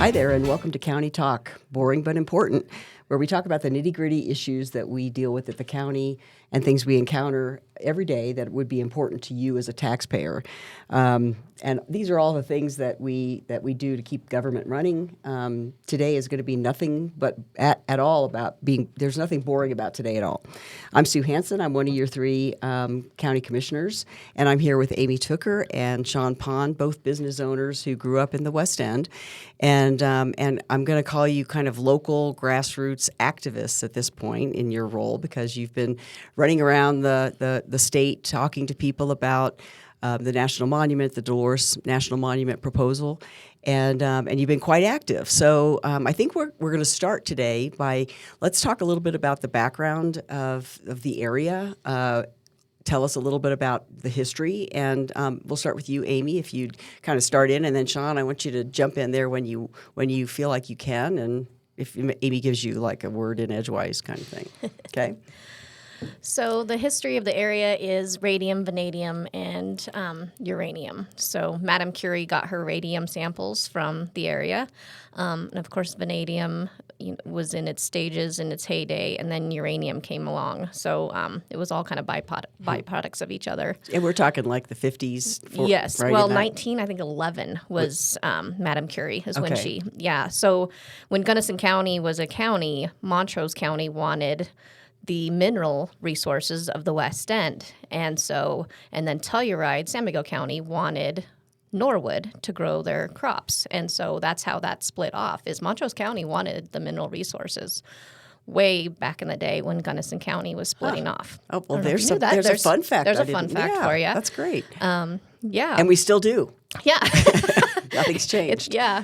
Hi there, and welcome to County Talk, boring but important, where we talk about the nitty-gritty issues that we deal with at the county and things we encounter every day that would be important to you as a taxpayer. And these are all the things that we do to keep government running. Today is going to be nothing but at all about being. There's nothing boring about today at all. I'm Sue Hansen. I'm one of your three county commissioners, and I'm here with Aimee Tooker and Sean Pond, both business owners who grew up in the West End. And I'm going to call you kind of local grassroots activists at this point in your role, because you've been running around the state talking to people about the National Monument, the Dolores National Monument proposal, and you've been quite active. So I think we're going to start today by, let's talk a little bit about the background of the area. Tell us a little bit about the history, and we'll start with you, Aimee, if you'd kind of start in, and then Sean, I want you to jump in there when you feel like you can, and if Aimee gives you like a word in edgewise kind of thing. Okay. So the history of the area is radium, vanadium, and uranium. So Madame Curie got her radium samples from the area. And of course, vanadium was in its stages, in its heyday, and then uranium came along. So it was all kind of byproducts of each other. And we're talking like the 50s? Yes. Right, well, 11 was Madame Curie is when she, So when Gunnison County was a county, Montrose County wanted the mineral resources of the West End. And then Telluride, San Miguel County, wanted Norwood to grow their crops. And so that's how that split off, is Montrose County wanted the mineral resources way back in the day when Gunnison County was splitting off. Oh, well, there's a fun fact. There's a fun fact for you. That's great. Yeah. And we still do. Yeah. Nothing's changed. Yeah,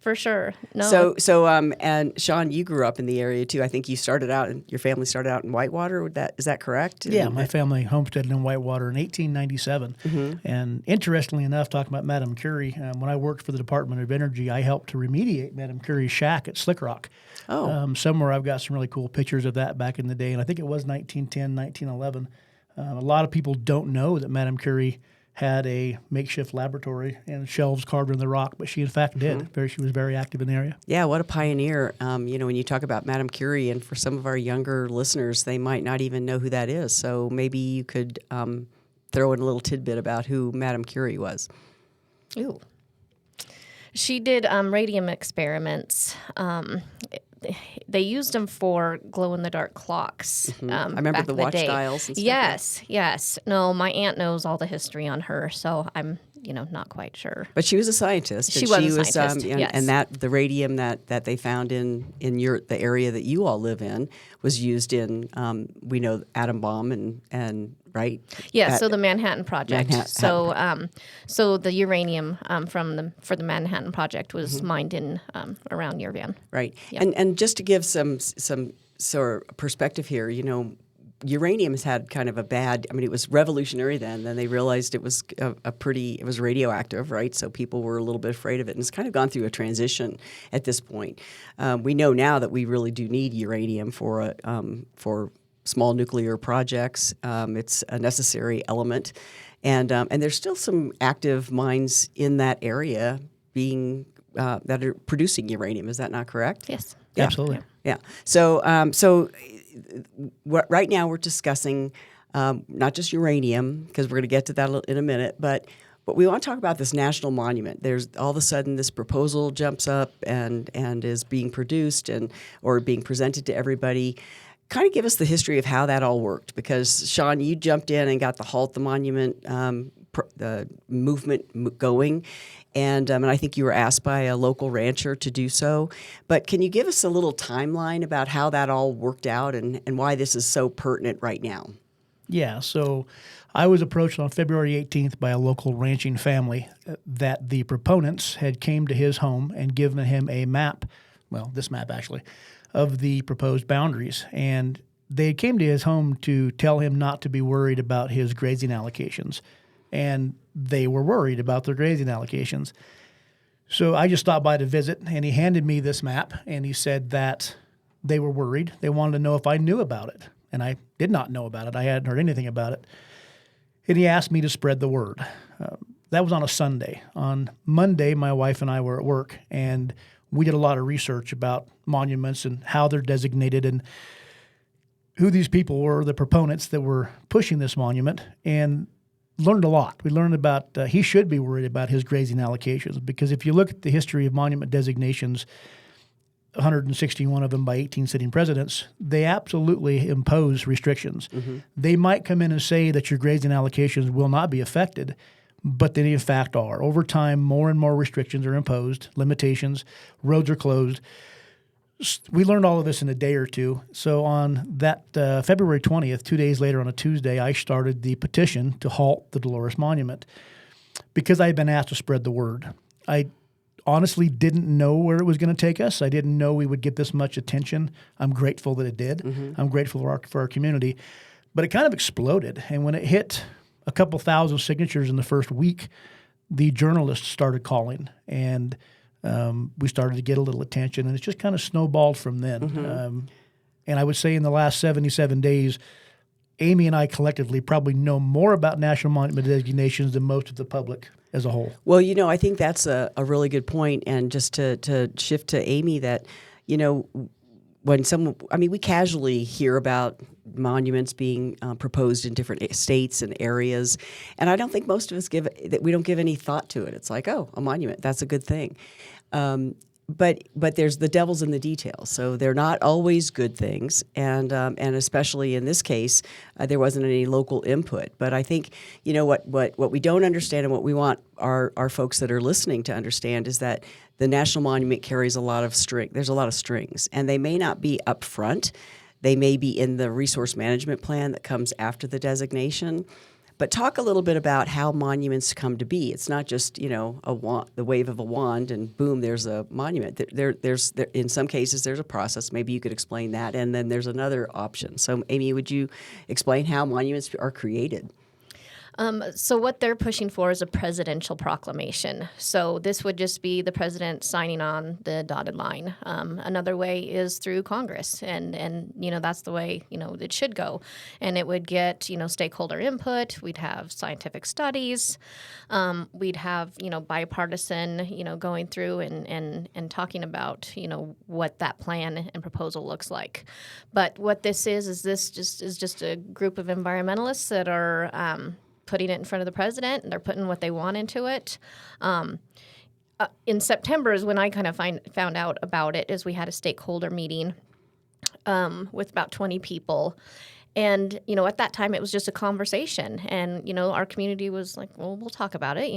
for sure. No. So, and Sean, you grew up in the area too. I think you started out, your family started out in Whitewater. Is that correct? Yeah, my family homesteaded in Whitewater in 1897. Mm-hmm. And interestingly enough, talking about Madame Curie, when I worked for the Department of Energy, I helped to remediate Madame Curie's shack at Slick Rock. Oh. Somewhere I've got some really cool pictures of that back in the day, and I think it was 1910, 1911. A lot of people don't know that Madame Curie had a makeshift laboratory and shelves carved in the rock, but she in fact did. She was very active in the area. Yeah, what a pioneer. When you talk about Madame Curie, and for some of our younger listeners, they might not even know who that is. So maybe you could throw in a little tidbit about who Madame Curie was. Ooh. She did radium experiments. They used them for glow-in-the-dark clocks. I remember the watch dials and stuff. Yes. No, my aunt knows all the history on her, so I'm, not quite sure. But she was a scientist. She was a scientist, yes. And that the radium that they found in the area that you all live in was used in, we know, atom bomb and right? Yeah, so the Manhattan Project. So the uranium for the Manhattan Project was mined in around Yerevan. Right. Yep. And just to give some sort of perspective here, uranium has had kind of a bad. I mean, it was revolutionary then. Then they realized it was it was radioactive, right? So people were a little bit afraid of it, and it's kind of gone through a transition at this point. We know now that we really do need uranium for small nuclear projects. It's a necessary element, and there's still some active mines in that area being that are producing uranium. Is that not correct? Yes. Yeah. Absolutely. Yeah. So right now we're discussing not just uranium, because we're going to get to that in a minute, but we want to talk about this national monument. There's all of a sudden this proposal jumps up and is being produced or being presented to everybody. Kind of give us the history of how that all worked, because Sean, you jumped in and got the Halt the Monument the movement going, and I think you were asked by a local rancher to do so. But can you give us a little timeline about how that all worked out and why this is so pertinent right now? Yeah, so I was approached on February 18th by a local ranching family that the proponents had came to his home and given him a map, this map actually, of the proposed boundaries. And they came to his home to tell him not to be worried about his grazing allocations. And they were worried about their grazing allocations. So I just stopped by to visit, and he handed me this map, and he said that they were worried. They wanted to know if I knew about it. And I did not know about it. I hadn't heard anything about it. And he asked me to spread the word. That was on a Sunday. On Monday, my wife and I were at work, and we did a lot of research about monuments and how they're designated and who these people were, the proponents that were pushing this monument, and learned a lot. We learned about he should be worried about his grazing allocations, because if you look at the history of monument designations, 161 of them by 18 sitting presidents, they absolutely impose restrictions. They might come in and say that your grazing allocations will not be affected, but they in fact are. Over time, more and more restrictions are imposed, limitations, roads are closed. We learned all of this in a day or two. So on that February 20th, 2 days later on a Tuesday, I started the petition to halt the Dolores Monument because I had been asked to spread the word. I honestly didn't know where it was going to take us. I didn't know we would get this much attention. I'm grateful that it did. I'm grateful for our community. But it kind of exploded. And when it hit a couple thousand signatures in the first week, the journalists started calling, and we started to get a little attention, and it's just kind of snowballed from then. And I would say in the last 77 days, Aimee and I collectively probably know more about national monument designations than most of the public as a whole. Well, I think that's a really good point. And just to shift to Aimee, that, when we casually hear about monuments being proposed in different states and areas, and I don't think most of us we don't give any thought to it. It's like, oh, a monument, that's a good thing. But there's the devil's in the details. So they're not always good things, and especially in this case, there wasn't any local input. But I think what we don't understand, and what we want our folks that are listening to understand, is that the National Monument carries a lot of string. There's a lot of strings, and they may not be up front. They may be in the resource management plan that comes after the designation. But talk a little bit about how monuments come to be. It's not just the wave of a wand and boom, there's a monument. There's in some cases there's a process. Maybe you could explain that, and then there's another option. So, Aimee, would you explain how monuments are created? So what they're pushing for is a presidential proclamation. So this would just be the president signing on the dotted line. Another way is through Congress, and that's the way it should go. And it would get stakeholder input. We'd have scientific studies. We'd have bipartisan going through and talking about what that plan and proposal looks like. But what this is just a group of environmentalists that are putting it in front of the president, and they're putting what they want into it. In September is when I kind of found out about it, is we had a stakeholder meeting with about 20 people. And, at that time, it was just a conversation. And, our community was like, well, we'll talk about it.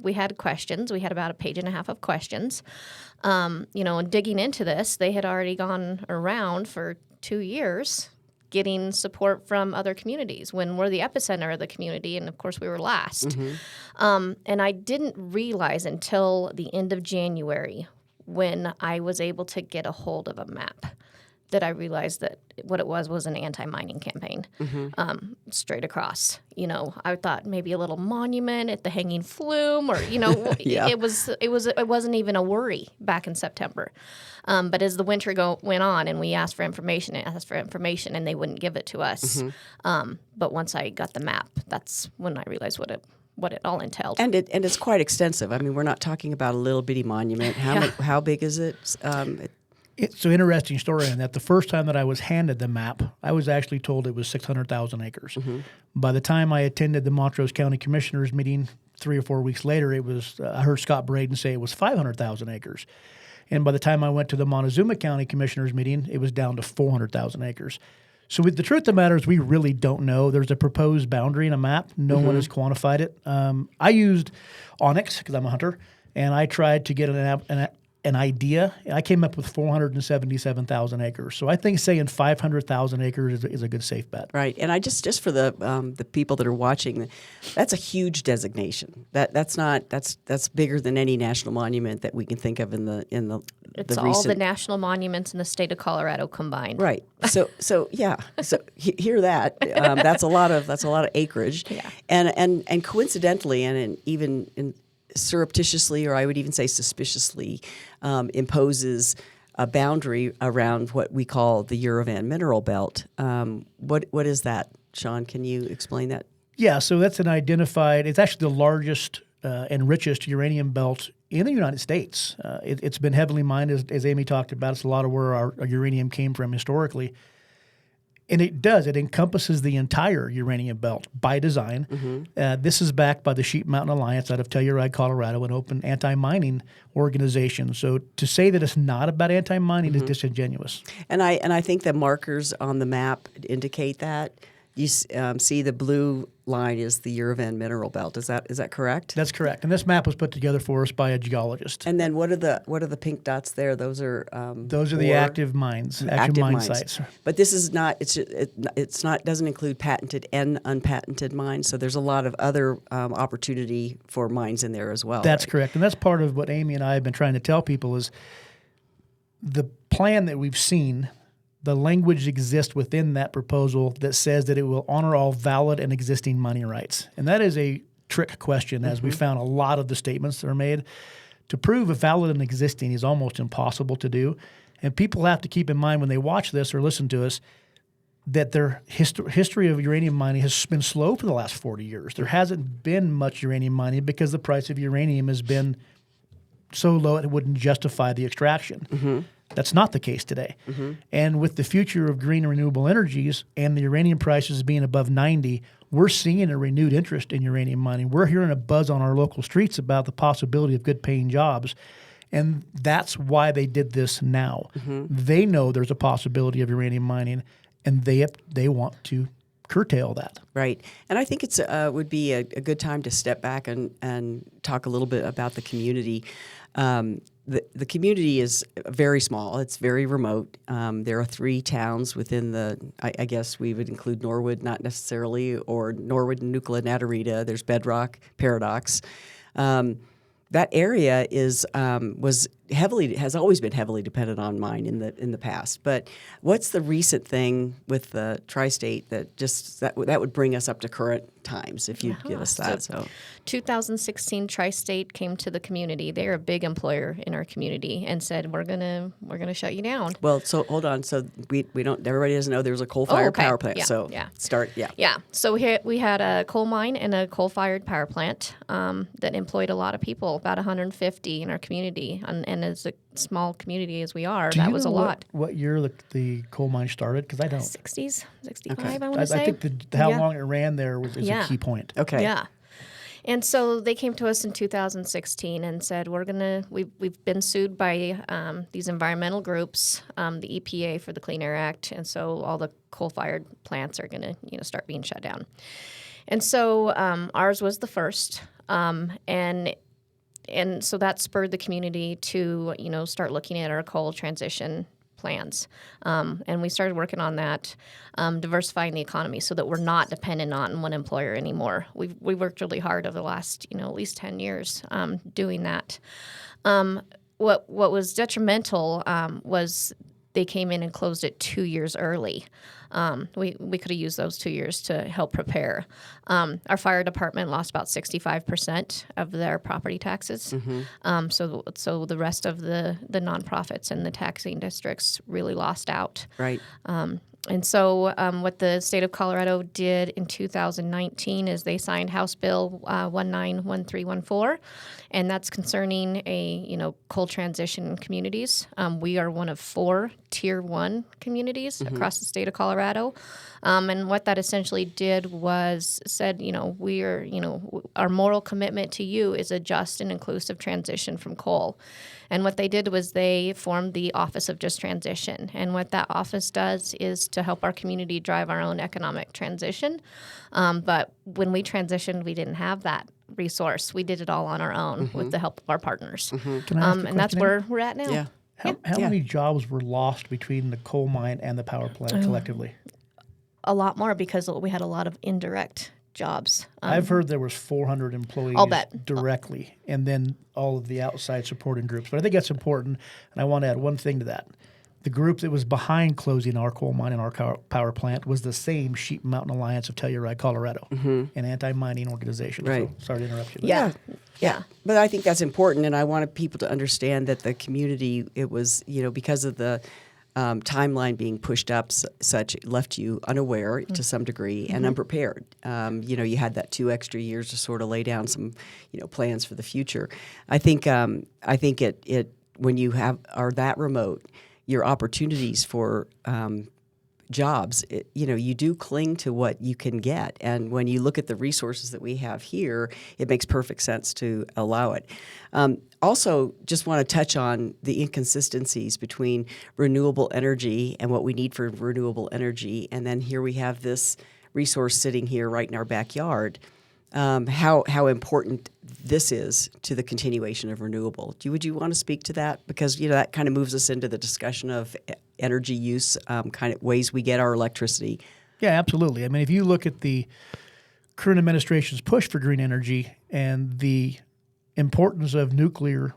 We had questions. We had about a page and a half of questions. And digging into this, they had already gone around for 2 years getting support from other communities when we're the epicenter of the community, and of course we were last. And I didn't realize until the end of January, when I was able to get a hold of a map, that I realized that what it was an anti-mining campaign, straight across. I thought maybe a little monument at the Hanging Flume, or it wasn't even a worry back in September. But as the winter went on, and we asked for information, and they wouldn't give it to us. But once I got the map, that's when I realized what it all entailed. And it's quite extensive. I mean, we're not talking about a little bitty monument. How big is it? It's an interesting story in that the first time that I was handed the map, I was actually told it was 600,000 acres. By the time I attended the Montrose County Commissioners meeting 3 or 4 weeks later, it was I heard Scott Braden say it was 500,000 acres. And by the time I went to the Montezuma County Commissioners meeting, it was down to 400,000 acres. So the truth of the matter is we really don't know. There's a proposed boundary in a map. No one has quantified it. I used Onyx because I'm a hunter, and I tried to get an idea. I came up with 477,000 acres. So I think saying 500,000 acres is a good safe bet. Right. And I just for the people that are watching, that's a huge designation. That's bigger than any national monument that we can think of in the It's all the national monuments in the state of Colorado combined. Right. So yeah. So hear that. That's a lot of acreage. Yeah. And coincidentally, and even surreptitiously, or I would even say suspiciously, imposes a boundary around what we call the Uranium Belt. What is that, Sean? Can you explain that? Yeah, so that's it's actually the largest And I think the markers on the map indicate that. You see the blue line is the Uranium mineral belt. Is that correct? That's correct. And this map was put together for us by a geologist. And then what are the pink dots there? Those are the active mines, active mine mines. sites. But this is not. It's not. Doesn't include patented and unpatented mines. So there's a lot of other opportunity for mines in there as well. That's right? correct. And that's part of what Aimee and I have been trying to tell people is the plan that we've seen. The language exists within that proposal that says that it will honor all valid and existing mining rights. And that is a trick question, as we found a lot of the statements that are made. To prove a valid and existing is almost impossible to do. And people have to keep in mind when they watch this or listen to us that their history of uranium mining has been slow for the last 40 years. There hasn't been much uranium mining because the price of uranium has been so low it wouldn't justify the extraction. That's not the case today. And with the future of green and renewable energies and the uranium prices being above 90, we're seeing a renewed interest in uranium mining. We're hearing a buzz on our local streets about the possibility of good-paying jobs. And that's why they did this now. They know there's a possibility of uranium mining, and they want to curtail that. Right. And I think it's would be a good time to step back and talk a little bit about the community. The community is very small. It's very remote. There are 3 towns within I guess we would include Norwood, not necessarily, or Norwood, Nucla, Natarita. There's Bedrock, Paradox. That area has always been heavily dependent on mine in the past. But what's the recent thing with the tri-state that would bring us up to current times, if you'd give us that? So 2016 Tri-State came to the community. They're a big employer in our community and said, we're gonna shut you down. Well, so hold on. So we don't. Everybody doesn't know there's a coal-fired power plant. Yeah. So here we had a coal mine and a coal-fired power plant that employed a lot of people, about 150 in our community, and as a small community as we are, that was a lot. What year the coal mine started? Because I don't. 60s, 65, Okay. I want to say. I think how long it ran there is a key point. Okay. Yeah. And so they came to us in 2016 and said, we've been sued by these environmental groups, the EPA for the Clean Air Act, and so all the coal-fired plants are going to start being shut down. And so ours was the first, and so that spurred the community to start looking at our coal transition plans. And we started working on that, diversifying the economy so that we're not dependent on one employer anymore. We worked really hard over the last, at least 10 years doing that. What was detrimental was they came in and closed it 2 years early. We could have used those 2 years to help prepare. Our fire department lost about 65% of their property taxes. So the rest of the nonprofits and the taxing districts really lost out. Right. And so what the state of Colorado did in 2019 is they signed House Bill 191314, and that's concerning coal transition communities. We are one of 4 Tier 1 communities across the state of Colorado. And what that essentially did was said, our moral commitment to you is a just and inclusive transition from coal. And what they did was they formed the Office of Just Transition. And what that office does is to help our community drive our own economic transition. But when we transitioned, we didn't have that resource. We did it all on our own with the help of our partners. Can I ask a and that's question? where we're at now. Yeah. How many jobs were lost between the coal mine and the power plant collectively? A lot more because we had a lot of indirect jobs. I've heard there was 400 employees I'll bet. directly, and then all of the outside supporting groups. But I think that's important, and I want to add one thing to that. The group that was behind closing our coal mine and our power plant was the same Sheep Mountain Alliance of Telluride, Colorado, an anti-mining organization. Right. So sorry to interrupt you. Yeah. But I think that's important, and I wanted people to understand that the community, it was, because of the timeline being pushed up such left you unaware to some degree and unprepared. You had that 2 extra years to sort of lay down some, plans for the future. I think it when you are that remote, your opportunities for jobs, you do cling to what you can get. And when you look at the resources that we have here, it makes perfect sense to allow it. Also, just want to touch on the inconsistencies between renewable energy and what we need for renewable energy. And then here we have this resource sitting here right in our backyard. How important this is to the continuation of renewable. Would you want to speak to that? Because that kind of moves us into the discussion of energy use, kind of ways we get our electricity. Yeah, absolutely. I mean, if you look at the current administration's push for green energy and the importance of nuclear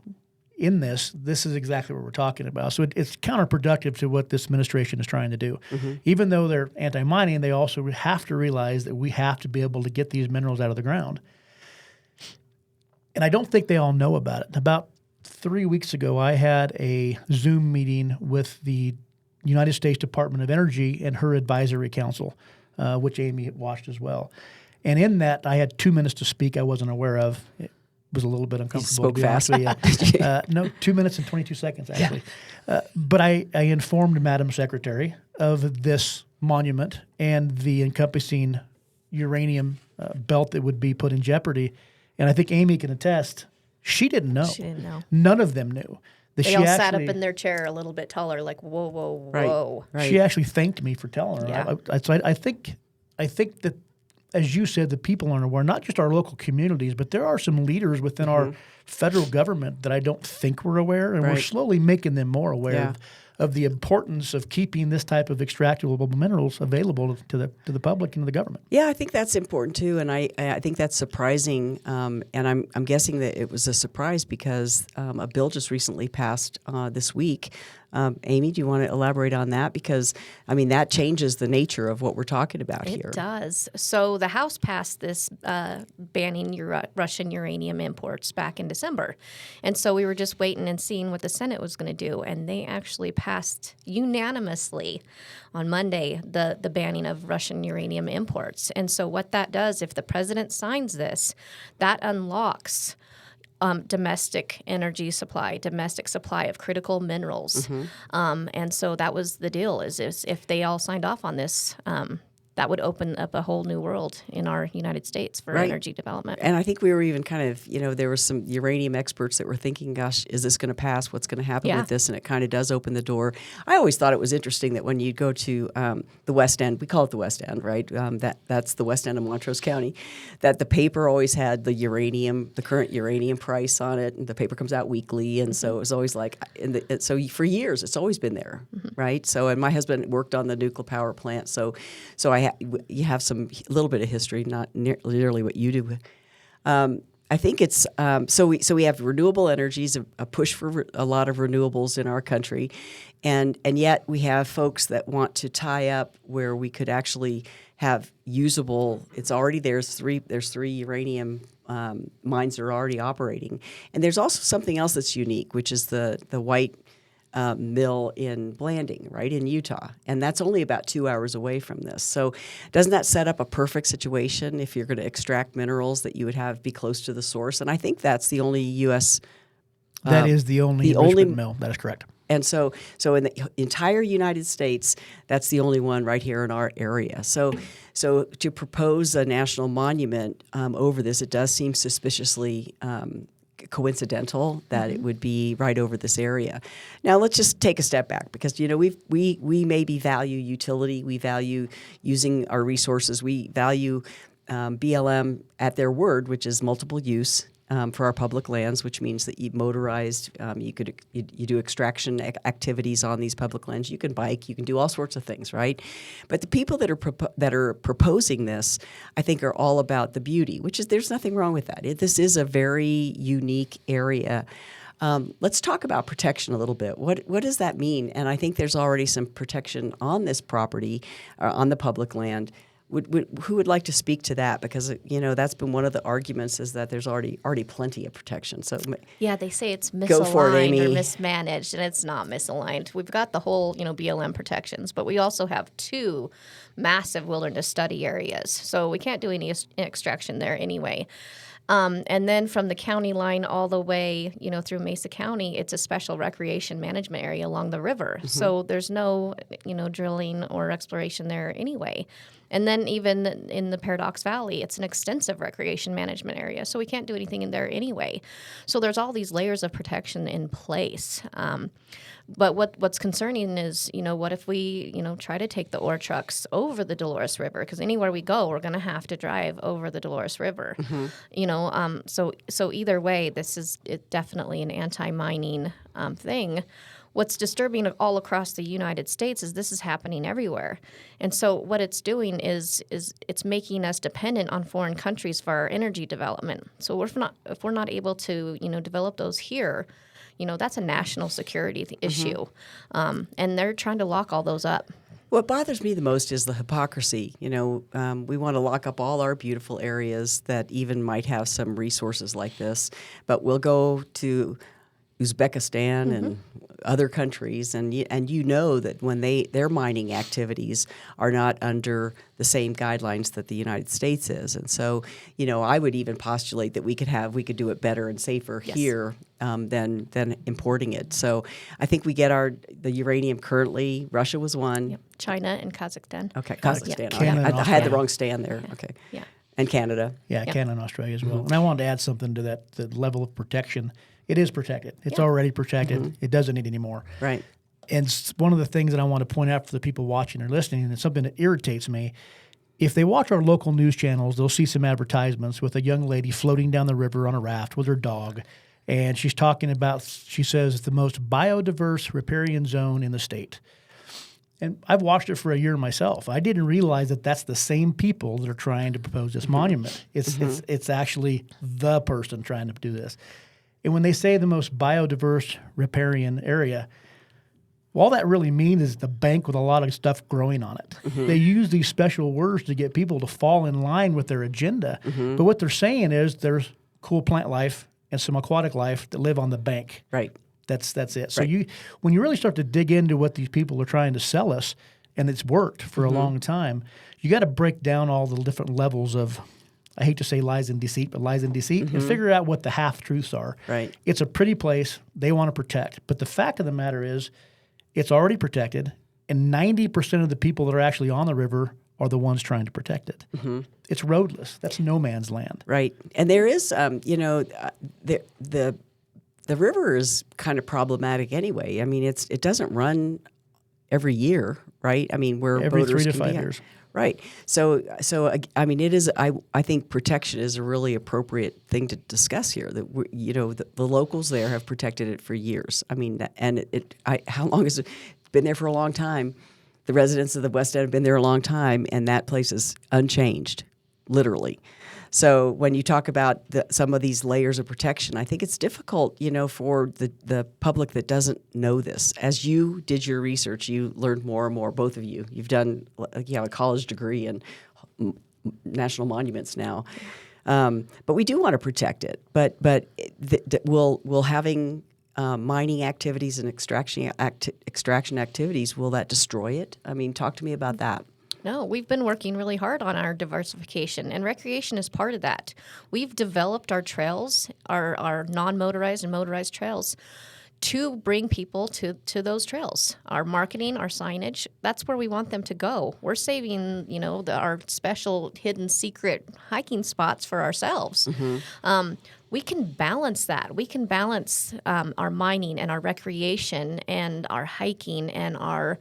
in this is exactly what we're talking about. So it's counterproductive to what this administration is trying to do. Even though they're anti-mining, they also have to realize that we have to be able to get these minerals out of the ground. And I don't think they all know about it. About 3 weeks ago, I had a Zoom meeting with the United States Department of Energy and her advisory council, which Aimee watched as well. And in that, I had 2 minutes to speak I wasn't aware of. It was a little bit uncomfortable. You spoke fast. No, 2 minutes and 22 seconds, actually. But I informed Madam Secretary of this monument and the encompassing uranium belt that would be put in jeopardy. And I think Aimee can attest, she didn't know. She didn't know. None of them knew. They all sat up in their chair a little bit taller, like, whoa, whoa, whoa. Right. She actually thanked me for telling her. Yeah. I think that, as you said, the people aren't aware, not just our local communities, but there are some leaders within our federal government that I don't think were aware, and we're slowly making them more aware of the importance of keeping this type of extractable minerals available to the public and to the government. Yeah, I think that's important too, and I think that's surprising. And I'm guessing that it was a surprise because a bill just recently passed this week. Aimee, do you want to elaborate on that? Because, that changes the nature of what we're talking about here. It does. So the House passed this banning Russian uranium imports back in December. And so we were just waiting and seeing what the Senate was going to do. And they actually passed unanimously on Monday the banning of Russian uranium imports. And so what that does, if the president signs this, that unlocks domestic energy supply, domestic supply of critical minerals. And so that was the deal, is if they all signed off on this, that would open up a whole new world in our United States for energy development. And I think we were even kind of, there were some uranium experts that were thinking, gosh, is this going to pass? What's going to happen with this? And it kind of does open the door. I always thought it was interesting that when you go to the West End, we call it the West End, right? That's the West End of Montrose County, that the paper always had the current uranium price on it, and the paper comes out weekly. And so it was always like, so for years, it's always been there, right? So, and my husband worked on the nuclear power plant, so you have a little bit of history, not nearly what you do. I think it's so we have renewable energies, a push for a lot of renewables in our country, and yet we have folks that want to tie up where we could actually have usable. It's already there's three uranium mines that are already operating, and there's also something else that's unique, which is the White mill in Blanding, right, in Utah. And that's only about 2 hours away from this. So doesn't that set up a perfect situation if you're going to extract minerals that you would be close to the source? And I think that's the only U.S. That is the only mill. That is correct. And so in the entire United States, that's the only one right here in our area. So to propose a national monument over this, it does seem suspiciously coincidental that it would be right over this area. Now let's just take a step back, because we maybe value utility, we value using our resources, we value BLM at their word, which is multiple use for our public lands, which means that you motorized, you do extraction activities on these public lands. You can bike, you can do all sorts of things, right? But the people that are proposing this, I think, are all about the beauty, which is there's nothing wrong with that. This is a very unique area. Let's talk about protection a little bit. What does that mean? And I think there's already some protection on this property, on the public land. Who would like to speak to that? Because that's been one of the arguments, is that there's already plenty of protection. So yeah, they say it's go for it, misaligned or Aimee. mismanaged, and it's not misaligned. We've got the whole BLM protections, but we also have 2 massive wilderness study areas, so we can't do any extraction there anyway. And then from the county line all the way, through Mesa County, it's a special recreation management area along the river. Mm-hmm. So there's no, drilling or exploration there anyway. And then even in the Paradox Valley, it's an extensive recreation management area. So we can't do anything in there anyway. So there's all these layers of protection in place. But what's concerning is, what if we, try to take the ore trucks over the Dolores River? Because anywhere we go, we're going to have to drive over the Dolores River. Mm-hmm. So either way, this is definitely an anti-mining thing. What's disturbing all across the United States is this is happening everywhere. And so what it's doing is it's making us dependent on foreign countries for our energy development. So if we're not able to, develop those here, that's a national security issue. And they're trying to lock all those up. What bothers me the most is the hypocrisy. We want to lock up all our beautiful areas that even might have some resources like this, but we'll go to Uzbekistan and other countries, and that when their mining activities are not under the same guidelines that the United States is, and so I would even postulate that we could do it better and safer here than importing it. So I think we get the uranium currently. Russia was one. Yep. China and Kazakhstan. Okay, Kazakhstan. Canada I had the wrong stand there. Okay. Yeah. And Canada. Yeah, Canada and Australia as well. And I wanted to add something to that, the level of protection. It is protected. It's already protected. It doesn't need any more. Right. And one of the things that I want to point out for the people watching or listening, and it's something that irritates me, if they watch our local news channels, they'll see some advertisements with a young lady floating down the river on a raft with her dog. And she's talking about, she says, it's the most biodiverse riparian zone in the state. And I've watched it for a year myself. I didn't realize that that's the same people that are trying to propose this monument. It's actually the person trying to do this. And when they say the most biodiverse riparian area, all that really means is the bank with a lot of stuff growing on it. They use these special words to get people to fall in line with their agenda. But what they're saying is there's cool plant life and some aquatic life that live on the bank. Right. That's it. So when you really start to dig into what these people are trying to sell us, and it's worked for a long time, you got to break down all the different levels of, I hate to say lies and deceit, and figure out what the half-truths are. Right. It's a pretty place they want to protect. But the fact of the matter is it's already protected, and 90% of the people that are actually on the river are the ones trying to protect it. It's roadless. That's no man's land. Right. And there is, the river is kind of problematic anyway. I mean, it doesn't run every year, right? I mean, where every boaters 3 to can 5 be years. Right. So I mean, it is. I think protection is a really appropriate thing to discuss here. That the locals there have protected it for years. I mean, and how long has it been there for a long time? The residents of the West End have been there a long time, and that place is unchanged, literally. So when you talk about some of these layers of protection, I think it's difficult, for the public that doesn't know this. As you did your research, you learned more and more, both of you. You've done, you have a college degree in national monuments now. But we do want to protect it. But will having mining activities and extraction activities, will that destroy it? I mean, talk to me about that. No, we've been working really hard on our diversification, and recreation is part of that. We've developed our trails, our non-motorized and motorized trails, to bring people to those trails. Our marketing, our signage, that's where we want them to go. We're saving, our special hidden secret hiking spots for ourselves. We can balance that. We can balance our mining and our recreation and our hiking and our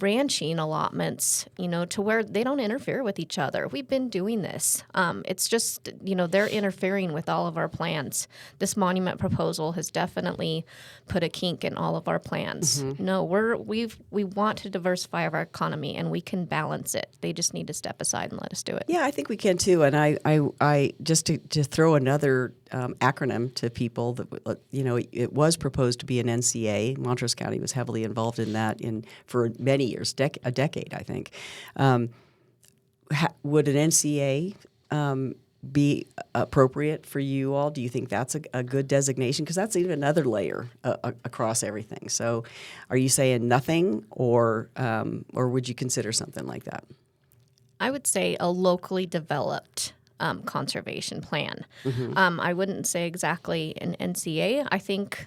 ranching allotments, to where they don't interfere with each other. We've been doing this. It's just, they're interfering with all of our plans. This monument proposal has definitely put a kink in all of our plans. No, we want to diversify our economy, and we can balance it. They just need to step aside and let us do it. Yeah, I think we can too. And I just to throw another acronym to people that it was proposed to be an NCA. Montrose County was heavily involved in that for many years, a decade, I think. would an NCA be appropriate for you all? Do you think that's a good designation? Because that's even another layer across everything. So are you saying nothing, or would you consider something like that? I would say a locally developed conservation plan. I wouldn't say exactly an NCA. I think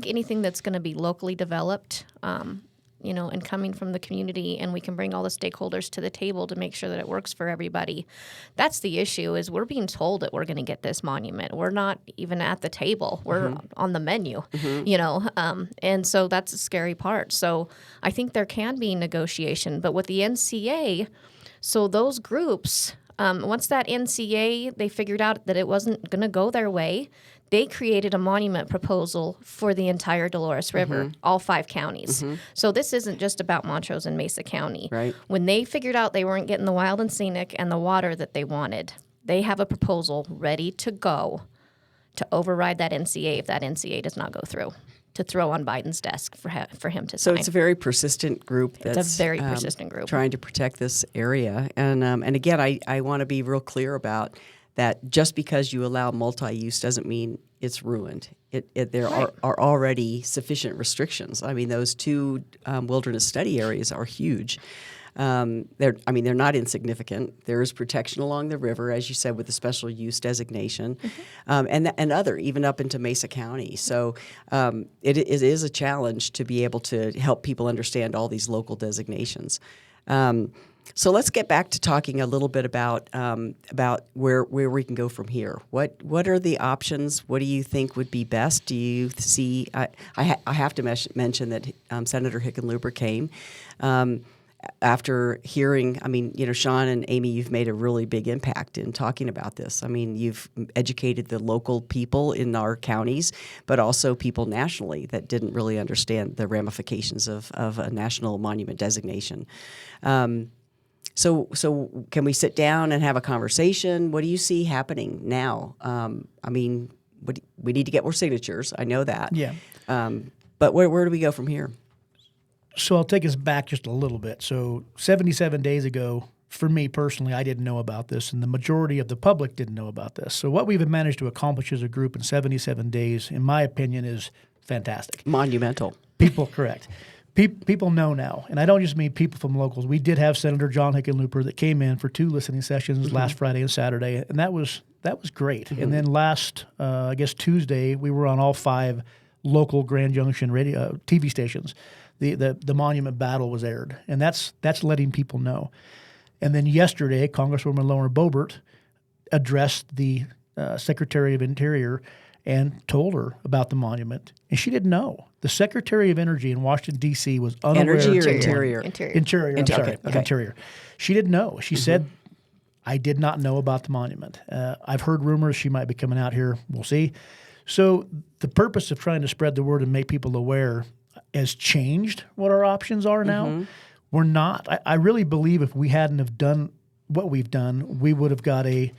anything that's going to be locally developed, and coming from the community, and we can bring all the stakeholders to the table to make sure that it works for everybody. That's the issue, is we're being told that we're going to get this monument. We're not even at the table. We're on the menu, and so that's the scary part. So I think there can be negotiation, but with the NCA, so those groups, once that NCA, they figured out that it wasn't going to go their way, they created a monument proposal for the entire Dolores River, all 5 counties. So this isn't just about Montrose and Mesa County. Right. When they figured out they weren't getting the wild and scenic and the water that they wanted, they have a proposal ready to go to override that NCA if that NCA does not go through, to throw on Biden's desk for him to sign. So it's a very persistent group that's It's a very persistent group. trying to protect this area. And again, I want to be real clear about that. Just because you allow multi-use doesn't mean it's ruined. There are already sufficient restrictions. I mean, those 2 wilderness study areas are huge. They're not insignificant. There is protection along the river, as you said, with the special use designation, and other, even up into Mesa County. So it is a challenge to be able to help people understand all these local designations. So let's get back to talking a little bit about where we can go from here. What are the options? What do you think would be best? Do you see? I have to mention that Senator Hickenlooper came. After hearing, Sean and Aimee, you've made a really big impact in talking about this. I mean, you've educated the local people in our counties, but also people nationally that didn't really understand the ramifications of a national monument designation. So can we sit down and have a conversation? What do you see happening now? We need to get more signatures. I know that. Yeah. But where do we go from here? So I'll take us back just a little bit. So 77 days ago, for me personally, I didn't know about this, and the majority of the public didn't know about this. So what we've managed to accomplish as a group in 77 days, in my opinion, is fantastic. Monumental. Correct. People know now, and I don't just mean people from locals. We did have Senator John Hickenlooper that came in for 2 listening sessions last Friday and Saturday, and that was great. And then last, Tuesday, we were on all 5 local Grand Junction radio TV stations. The monument battle was aired, and that's letting people know. And then yesterday, Congresswoman Lauren Boebert addressed the Secretary of Interior and told her about the monument, and she didn't know. The Secretary of Energy in Washington, D.C. was unaware. Energy or Interior? Interior. I'm sorry. Okay. Interior. She didn't know. She said, I did not know about the monument. I've heard rumors she might be coming out here. We'll see. So the purpose of trying to spread the word and make people aware has changed what our options are now. We're not. I really believe if we hadn't have done what we've done, we would have got a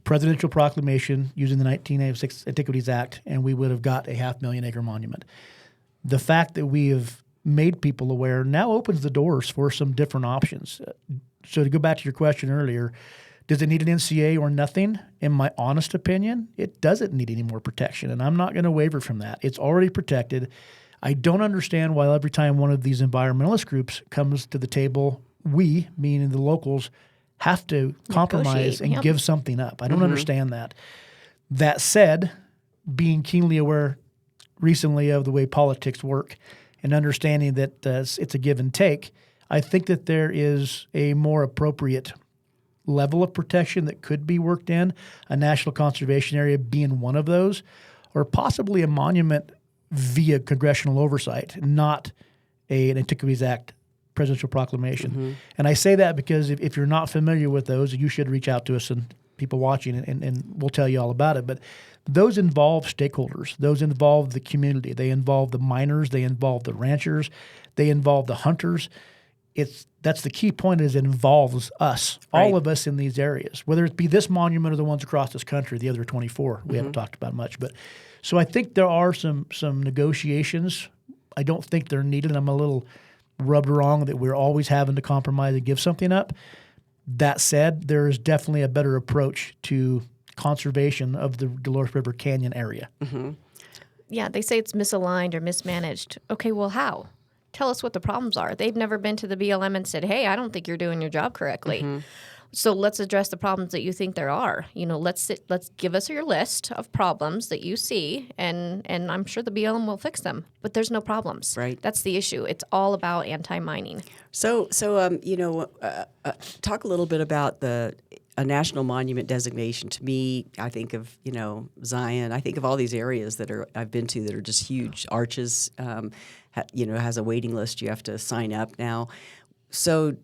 presidential proclamation using the 1986 Antiquities Act, and we would have got a 500,000-acre monument. The fact that we have made people aware now opens the doors for some different options. So to go back to your question earlier, does it need an NCA or nothing? In my honest opinion, it doesn't need any more protection, and I'm not going to waver from that. It's already protected. I don't understand why every time one of these environmentalist groups comes to the table, we, meaning the locals, have to compromise and give something up. I don't understand that. That said, being keenly aware recently of the way politics work and understanding that it's a give and take, I think that there is a more appropriate level of protection that could be worked in, a national conservation area being one of those, or possibly a monument via congressional oversight, not an Antiquities Act presidential proclamation. And I say that because if you're not familiar with those, you should reach out to us and people watching, and we'll tell you all about it. But those involve stakeholders. Those involve the community. They involve the miners. They involve the ranchers. They involve the hunters. That's the key point, is it involves us, all of us in these areas, whether it be this monument or the ones across this country, the other 24 we haven't talked about much. But so I think there are some negotiations. I don't think they're needed. I'm a little rubbed wrong that we're always having to compromise and give something up. That said, there is definitely a better approach to conservation of the Dolores River Canyon area. Yeah, they say it's misaligned or mismanaged. Okay, well, how? Tell us what the problems are. They've never been to the BLM and said, hey, I don't think you're doing your job correctly. So let's address the problems that you think there are. Let's give us your list of problems that you see, and I'm sure the BLM will fix them. But there's no problems. Right. That's the issue. It's all about anti-mining. So talk a little bit about a national monument designation. To me, I think of Zion. I think of all these areas that I've been to that are just huge. Arches, has a waiting list. You have to sign up now. So,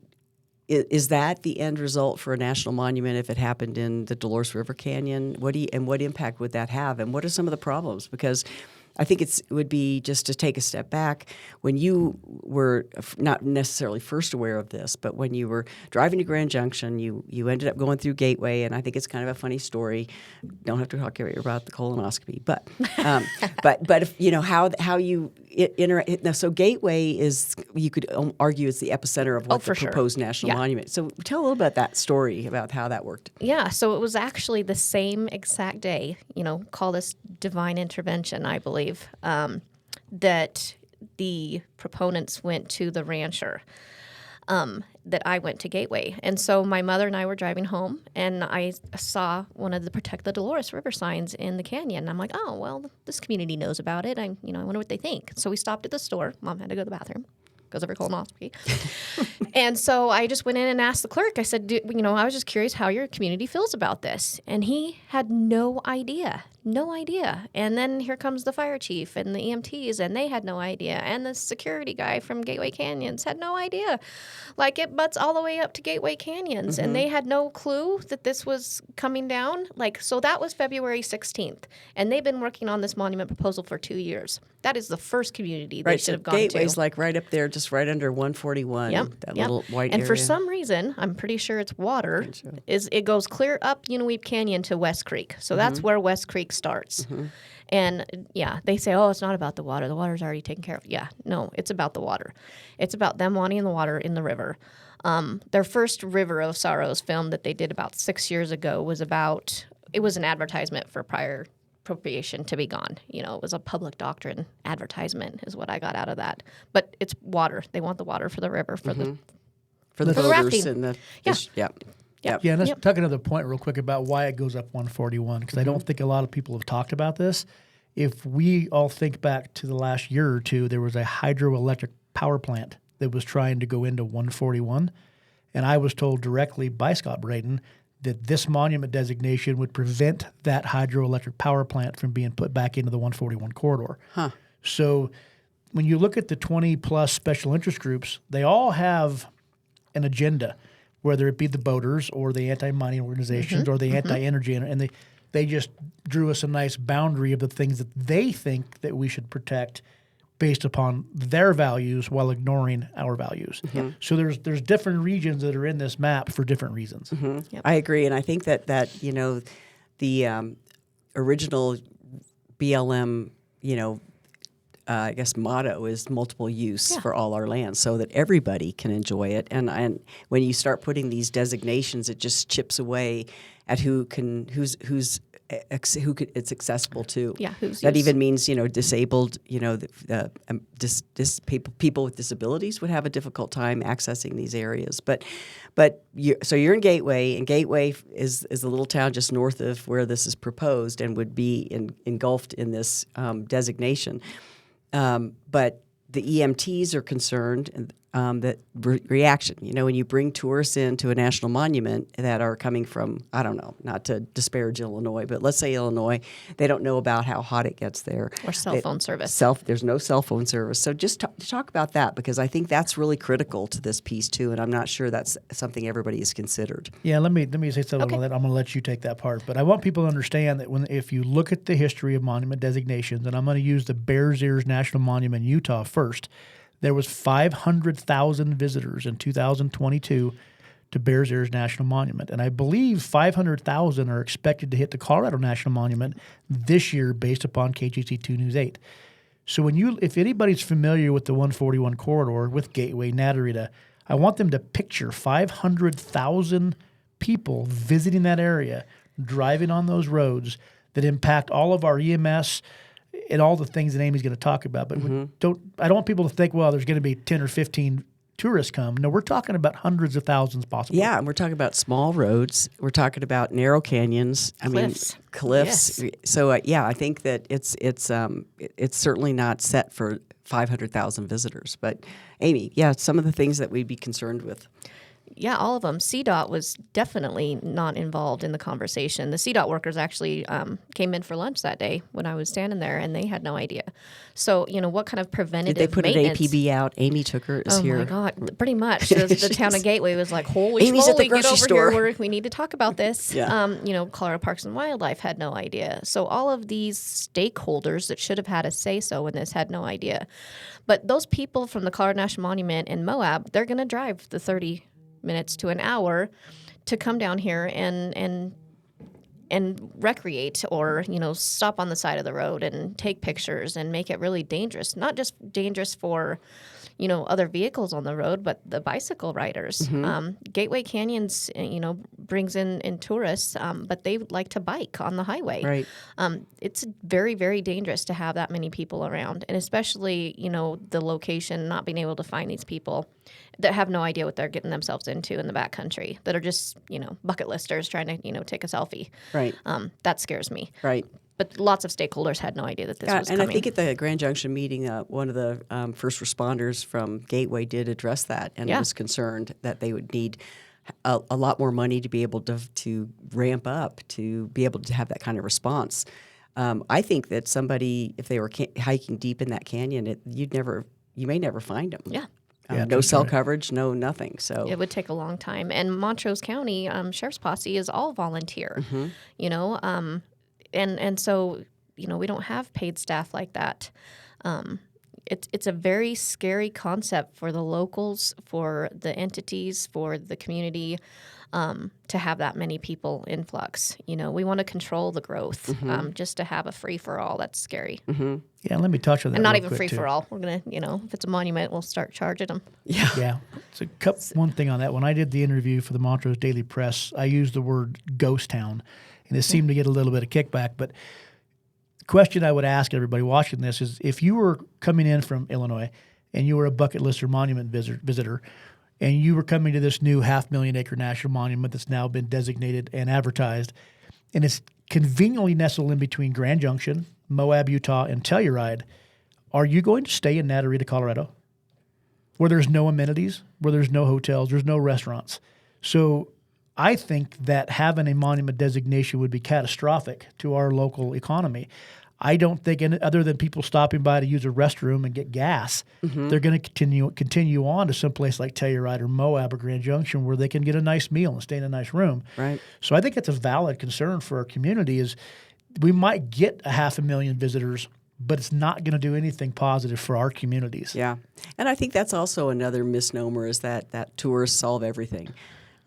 is that the end result for a national monument if it happened in the Dolores River Canyon? What impact would that have, and what are some of the problems? Because I think it would be just to take a step back. When you were not necessarily first aware of this, but when you were driving to Grand Junction, you ended up going through Gateway, and I think it's kind of a funny story. Don't have to talk about the colonoscopy, but if, how you interact. So Gateway is, you could argue, it's the epicenter of what the proposed national monument. So tell a little about that story about how that worked. Yeah, so it was actually the same exact day. Call this divine intervention, I believe. That the proponents went to the rancher, that I went to Gateway. And so my mother and I were driving home, and I saw one of the Protect the Dolores River signs in the canyon. I'm like, oh, well, this community knows about it. I wonder what they think. So we stopped at the store. Mom had to go to the bathroom because of her colonoscopy. And so I just went in and asked the clerk. I said, I was just curious how your community feels about this. And he had no idea. And then here comes the fire chief and the EMTs, and they had no idea. And the security guy from Gateway Canyons had no idea. Like, it butts all the way up to Gateway Canyons, and they had no clue that this was coming down. So that was February 16th, and they've been working on this monument proposal for 2 years. That is the first community they should have gone to. Gateway's like right up there, just right under 141, that little white area. And for some reason, I'm pretty sure it's water, it goes clear up Unaweep Canyon to West Creek. So that's where West Creek starts. And they say, oh, it's not about the water. The water's already taken care of. Yeah, no, it's about the water. It's about them wanting the water in the river. Their first River of Sorrows film that they did about 6 years ago was an advertisement for prior appropriation to be gone. It was a public doctrine advertisement is what I got out of that. But it's water. They want the water for the river, for the voters rafting. And the Yeah, and let's talk another point real quick about why it goes up 141, because I don't think a lot of people have talked about this. If we all think back to the last year or two, there was a hydroelectric power plant that was trying to go into 141, and I was told directly by Scott Braden that this monument designation would prevent that hydroelectric power plant from being put back into the 141 corridor. So when you look at the 20-plus special interest groups, they all have an agenda, whether it be the boaters or the anti-mining organizations or the anti-energy, and they just drew us a nice boundary of the things that they think that we should protect based upon their values while ignoring our values. So there's different regions that are in this map for different reasons. I agree, and I think that the original BLM I guess motto is multiple use for all our land, so that everybody can enjoy it. And when you start putting these designations, it just chips away at who it's accessible to. Yeah, that even means disabled. People with disabilities would have a difficult time accessing these areas. So you're in Gateway, and Gateway is a little town just north of where this is proposed, and would be engulfed in this designation. But the EMTs are concerned that reaction. When you bring tourists into a national monument that are coming from, I don't know, not to disparage Illinois, but let's say Illinois, they don't know about how hot it gets there. Or cell phone service. There's no cell phone service. So just talk about that, because I think that's really critical to this piece too, and I'm not sure that's something everybody has considered. Yeah, let me say something on that. I'm going to let you take that part. But I want people to understand that if you look at the history of monument designations, and I'm going to use the Bears Ears National Monument in Utah first, there was 500,000 visitors in 2022 to Bears Ears National Monument. And I believe 500,000 are expected to hit the Colorado National Monument this year based upon KGC 2 News 8. So if anybody's familiar with the 141 corridor with Gateway, Natarita, I want them to picture 500,000 people visiting that area, driving on those roads that impact all of our EMS and all the things that Aimee's going to talk about. But I don't want people to think, well, there's going to be 10 or 15 tourists come. No, we're talking about hundreds of thousands possibly. Yeah, and we're talking about small roads. We're talking about narrow canyons. Cliffs. Yes. So yeah, I think that it's certainly not set for 500,000 visitors. But Aimee, yeah, some of the things that we'd be concerned with. Yeah, all of them. CDOT was definitely not involved in the conversation. The CDOT workers actually came in for lunch that day when I was standing there, and they had no idea. So, what kind of preventative Did they put maintenance? an APB out? Aimee took her. Oh here. my God, pretty much. The town of Gateway was like, holy Amy's at the schmoly, get grocery over store. here. We need to talk about this. Yeah. Colorado Parks and Wildlife had no idea. So all of these stakeholders that should have had a say-so in this had no idea. But those people from the Colorado National Monument in Moab, they're going to drive the 30 minutes to an hour to come down here and recreate or, stop on the side of the road and take pictures and make it really dangerous. Not just dangerous for, other vehicles on the road, but the bicycle riders. Gateway Canyons, brings in tourists, but they like to bike on the highway. Right. It's very, very dangerous to have that many people around, and especially, the location, not being able to find these people that have no idea what they're getting themselves into in the backcountry, that are just, bucket listers trying to, take a selfie. Right. That scares me. Right. But lots of stakeholders had no idea that this was and coming. I think at the Grand Junction meeting, one of the first responders from Gateway did address that and was concerned that they would need a lot more money to be able to ramp up, to be able to have that kind of response. I think that somebody, if they were hiking deep in that canyon, you may never find them. Yeah. No cell coverage, no nothing. So it would take a long time. And Montrose County Sheriff's Posse is all volunteer, and so, we don't have paid staff like that. It's a very scary concept for the locals, for the entities, for the community, to have that many people influx. We want to control the growth. Just to have a free-for-all, that's scary. Yeah, let me touch on that. And not real even quick, too. free-for-all. We're going to, if it's a monument, we'll start charging them. Yeah. So one thing on that. When I did the interview for the Montrose Daily Press, I used the word ghost town, and it seemed to get a little bit of kickback. But the question I would ask everybody watching this is, if you were coming in from Illinois and you were a bucket list or monument visitor, and you were coming to this new 500,000-acre national monument that's now been designated and advertised, and it's conveniently nestled in between Grand Junction, Moab, Utah, and Telluride, are you going to stay in Natarita, Colorado, where there's no amenities, where there's no hotels, there's no restaurants? So I think that having a monument designation would be catastrophic to our local economy. I don't think, other than people stopping by to use a restroom and get gas, they're going to continue on to someplace like Telluride or Moab or Grand Junction where they can get a nice meal and stay in a nice room. Right. So I think that's a valid concern for our community. Is we might get 500,000 visitors, but it's not going to do anything positive for our communities. Yeah. And I think that's also another misnomer, is that tourists solve everything.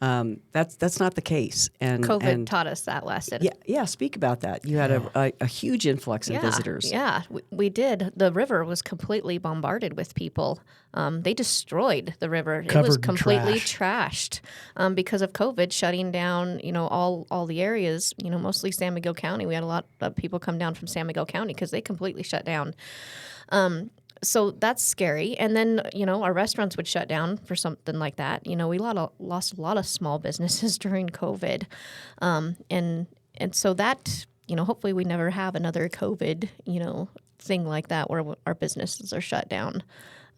That's not the case. And COVID taught us that lesson. Yeah. Speak about that. You had a huge influx in visitors. Yeah, we did. The river was completely bombarded with people. They destroyed the river. It was completely trashed because of COVID shutting down. All the areas. Mostly San Miguel County. We had a lot of people come down from San Miguel County because they completely shut down. So that's scary. And then, our restaurants would shut down for something like that. We lost a lot of small businesses during COVID. And so that, hopefully we never have another COVID, thing like that where our businesses are shut down.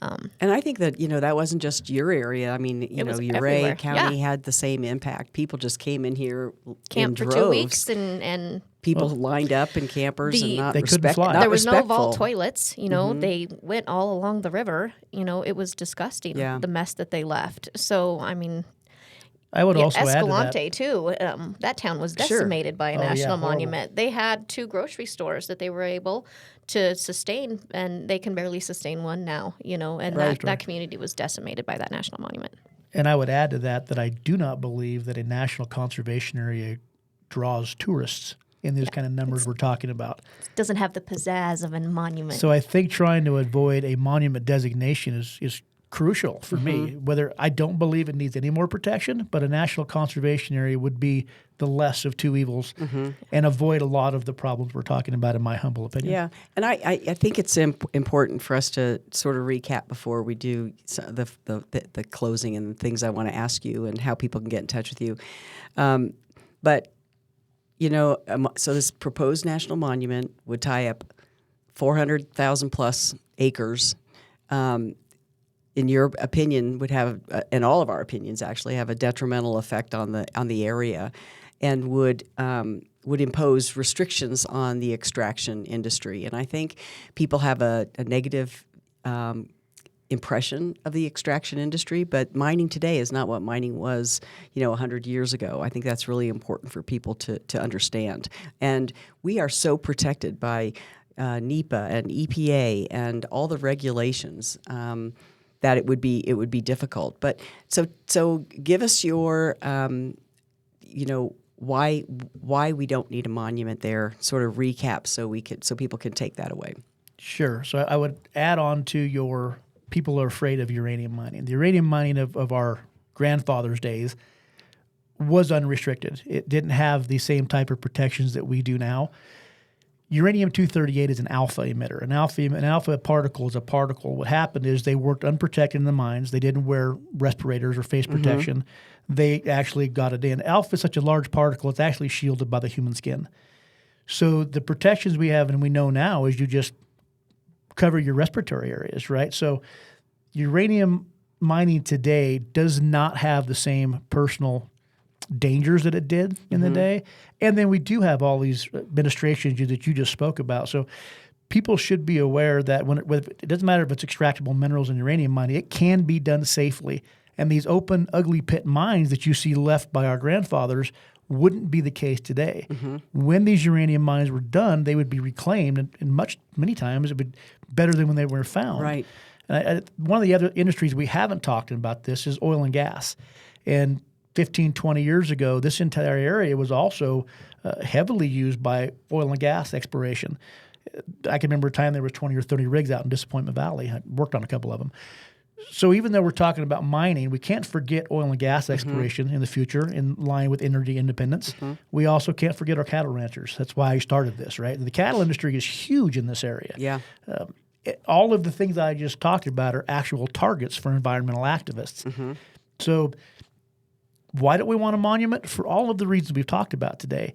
And I think that, that wasn't just your area. I mean, Uray County had the same impact. People just came in here Camped in for droves. 2 weeks and people lined up in campers and not They couldn't fly. not there was respectful. no vault toilets. They went all along the river. It was disgusting, the mess that they left. So, I mean, I would also add to that. Escalante, too. That town was decimated by a national horrible. monument. They had 2 grocery stores that they were able to sustain, and they can barely sustain one now, and that community was decimated by that national monument. And I would add to that I do not believe that a national conservation area draws tourists in these kind of numbers we're talking about. It doesn't have the pizzazz of a monument. So I think trying to avoid a monument designation is crucial for me. Whether I don't believe it needs any more protection, but a national conservation area would be the less of two evils and avoid a lot of the problems we're talking about, in my humble opinion. Yeah, and I think it's important for us to sort of recap before we do the closing and things I want to ask you and how people can get in touch with you. But, so this proposed national monument would tie up 400,000 plus acres. In your opinion, would have, and all of our opinions actually, have a detrimental effect on the area, and would impose restrictions on the extraction industry. And I think people have a negative impression of the extraction industry, but mining today is not what mining was, 100 years ago. I think that's really important for people to understand. And we are so protected by NEPA and EPA and all the regulations that it would be difficult. But so give us your why we don't need a monument there. Sort of recap so people can take that away. Sure. So I would add on to your people are afraid of uranium mining. The uranium mining of our grandfathers' days was unrestricted. It didn't have the same type of protections that we do now. Uranium-238 is an alpha emitter. An alpha particle is a particle. What happened is they worked unprotected in the mines. They didn't wear respirators or face protection. They actually got it in. Alpha is such a large particle, it's actually shielded by the human skin. So the protections we have and we know now is you just cover your respiratory areas, right? So uranium mining today does not have the same personal dangers that it did in the day. And then we do have all these administrations that you just spoke about. So people should be aware that it doesn't matter if it's extractable minerals and uranium mining, it can be done safely. And these open, ugly pit mines that you see left by our grandfathers wouldn't be the case today. When these uranium mines were done, they would be reclaimed, and many times it would be better than when they were found. Right. And one of the other industries we haven't talked about this is oil and gas. And 15, 20 years ago, this entire area was also heavily used by oil and gas exploration. I can remember a time there was 20 or 30 rigs out in Disappointment Valley. I worked on a couple of them. So even though we're talking about mining, we can't forget oil and gas exploration in the future in line with energy independence. We also can't forget our cattle ranchers. That's why I started this, right? The cattle industry is huge in this area. Yeah. All of the things that I just talked about are actual targets for environmental activists. So why don't we want a monument? For all of the reasons we've talked about today.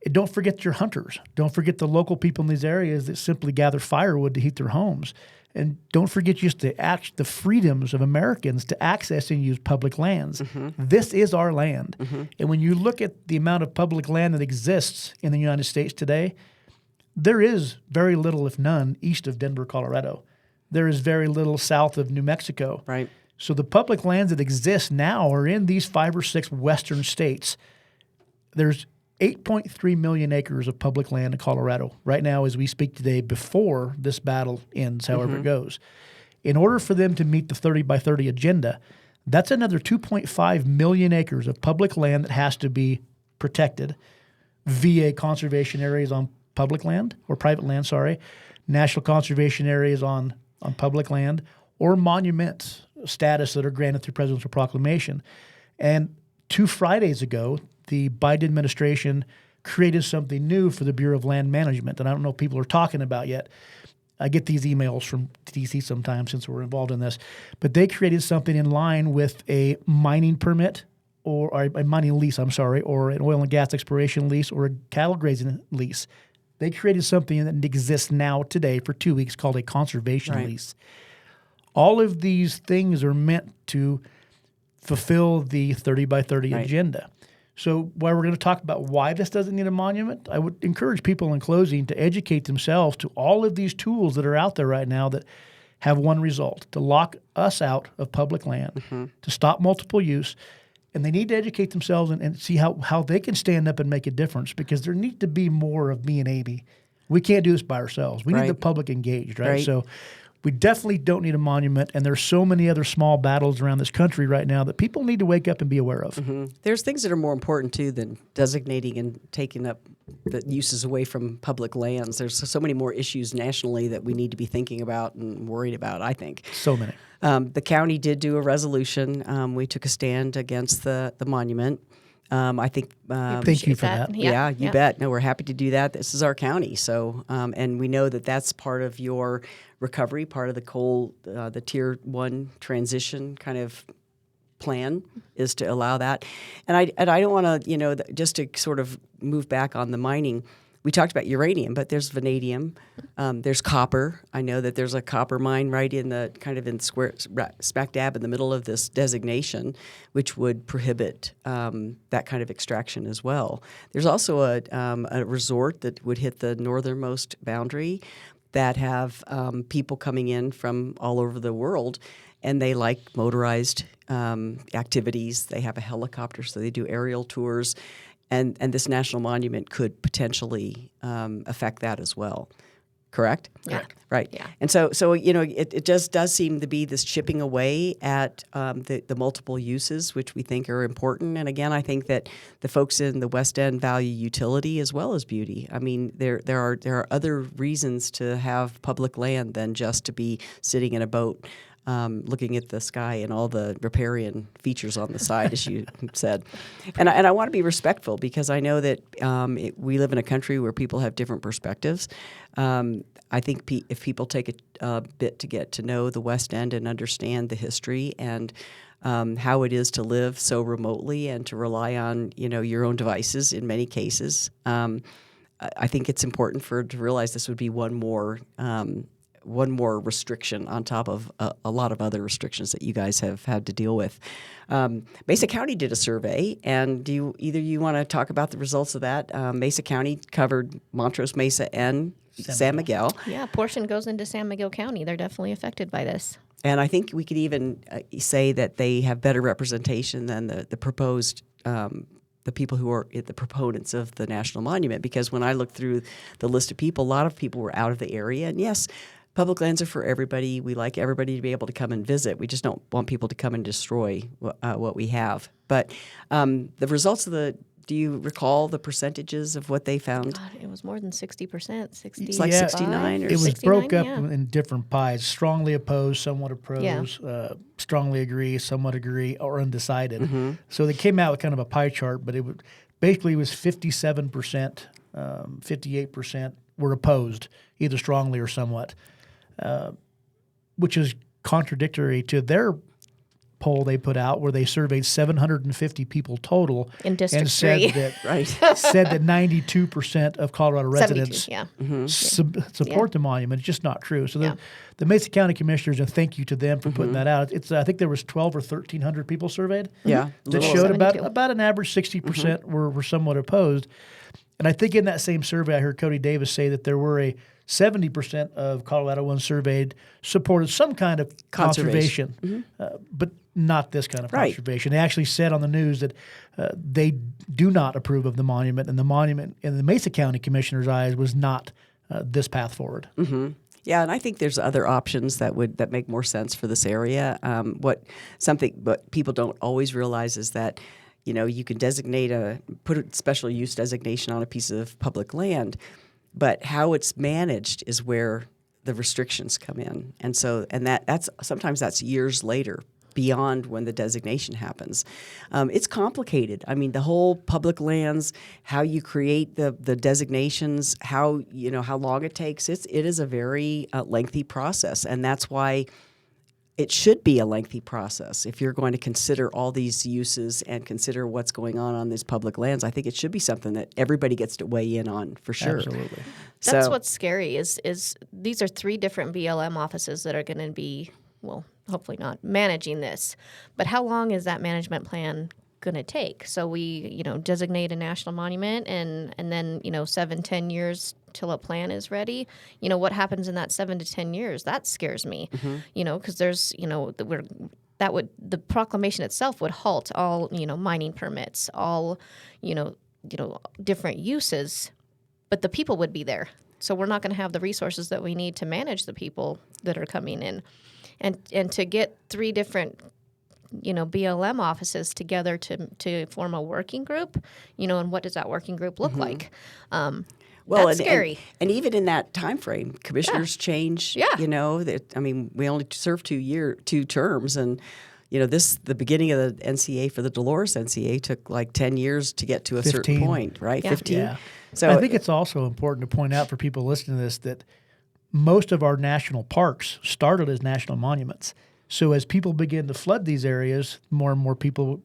And don't forget your hunters. Don't forget the local people in these areas that simply gather firewood to heat their homes. And don't forget just the freedoms of Americans to access and use public lands. This is our land. And when you look at the amount of public land that exists in the United States today, there is very little, if none, east of Denver, Colorado. There is very little south of New Mexico. Right. So the public lands that exist now are in these 5 or 6 western states. There's 8.3 million acres of public land in Colorado right now as we speak today before this battle ends, however it goes. In order for them to meet the 30 by 30 agenda, that's another 2.5 million acres of public land that has to be protected via conservation areas on public land or private land, national conservation areas on public land, or monuments status that are granted through presidential proclamation. And 2 Fridays ago, the Biden administration created something new for the Bureau of Land Management that I don't know if people are talking about yet. I get these emails from D.C. sometimes since we're involved in this. But they created something in line with a mining permit or a mining lease, or an oil and gas exploration lease or a cattle grazing lease. They created something that exists now today for 2 weeks called a conservation lease. All of these things are meant to fulfill the 30 by 30 agenda. So while we're going to talk about why this doesn't need a monument, I would encourage people in closing to educate themselves to all of these tools that are out there right now that have one result: to lock us out of public land, to stop multiple use. And they need to educate themselves and see how they can stand up and make a difference, because there needs to be more of me and Aimee. We can't do this by ourselves. We need the public engaged, right? So we definitely don't need a monument, and there's so many other small battles around this country right now that people need to wake up and be aware of. There's things that are more important, too, than designating and taking up the uses away from public lands. There's so many more issues nationally that we need to be thinking about and worried about, I think. So many. The county did do a resolution. We took a stand against the monument. I think. Thank you for that. Yeah, you bet. No, we're happy to do that. This is our county, so and we know that that's part of your recovery, part of the Tier 1 transition kind of plan is to allow that. And I don't want to, just to sort of move back on the mining. We talked about uranium, but there's vanadium, there's copper. I know that there's a copper mine right in the smack dab in the middle of this designation, which would prohibit that kind of extraction as well. There's also a resort that would hit the northernmost boundary that have people coming in from all over the world, and they like motorized activities. They have a helicopter, so they do aerial tours. And this national monument could potentially affect that as well. Correct? Yeah. Right. Yeah. And so it just does seem to be this chipping away at the multiple uses, which we think are important. And again, I think that the folks in the West End value utility as well as beauty. I mean, there are other reasons to have public land than just to be sitting in a boat looking at the sky and all the riparian features on the side, as you said. And I want to be respectful because I know that we live in a country where people have different perspectives. I think if people take a bit to get to know the West End and understand the history and how it is to live so remotely and to rely on your own devices in many cases, I think it's important to realize this would be one more restriction on top of a lot of other restrictions that you guys have had to deal with. Mesa County did a survey, and do either you want to talk about the results of that? Mesa County covered Montrose Mesa and San Miguel. Yeah, a portion goes into San Miguel County. They're definitely affected by this. And I think we could even say that they have better representation than the proposed the people who are the proponents of the National Monument. Because when I looked through the list of people, a lot of people were out of the area. And yes, public lands are for everybody. We like everybody to be able to come and visit. We just don't want people to come and destroy what we have. But the results of do you recall the percentages of what they found? God, it was more than 60%. 60. It's like 69 or It was 69, broke up yeah. in different pies: strongly opposed, somewhat opposed, strongly agree, somewhat agree, or undecided. Mm-hmm. So they came out with kind of a pie chart, but it was 57%, 58% were opposed, either strongly or somewhat, which is contradictory to their poll they put out, where they surveyed 750 people total In District and said 3. that said that 92% of Colorado residents 72, support the monument. It's just not true. So Yeah. the Mesa County Commissioners, and thank you to them for putting that out. It's I think there was 12 or 1,300 people surveyed. Yeah. That Little showed 72. about an average 60% were somewhat opposed. And I think in that same survey, I heard Cody Davis say that there were 70% of Coloradoans surveyed supported some kind of conservation, but not this kind of conservation. They actually said on the news that they do not approve of the monument, and the monument in the Mesa County Commissioner's eyes was not this path forward. Mm-hmm. Yeah, and I think there's other options that make more sense for this area. What people don't always realize is that you can put a special use designation on a piece of public land, but how it's managed is where the restrictions come in. And so, that's sometimes that's years later, beyond when the designation happens. It's complicated. I mean, the whole public lands, how you create the designations, how long it takes. It is a very lengthy process, and that's why it should be a lengthy process. If you're going to consider all these uses and consider what's going on these public lands, I think it should be something that everybody gets to weigh in on for sure. Absolutely. That's what's scary is these are 3 different BLM offices that are going to be, well, hopefully not, managing this. But how long is that management plan going to take? So we, designate a national monument and then, 7-10 years till a plan is ready. What happens in that 7 to 10 years? That scares me, because there's, the proclamation itself would halt all, mining permits, all, different uses, but the people would be there. So we're not going to have the resources that we need to manage the people that are coming in. And to get 3 different BLM offices together to form a working group, and what does that working group look like? That's scary. And even in that time frame, commissioners change. Yeah. We only served 2 terms, and the beginning of the NCA for the Dolores NCA took like 10 years to get to a 15. certain point, right? Yeah. 15. Yeah. So I think it's also important to point out for people listening to this that most of our national parks started as national monuments. So as people begin to flood these areas, more and more people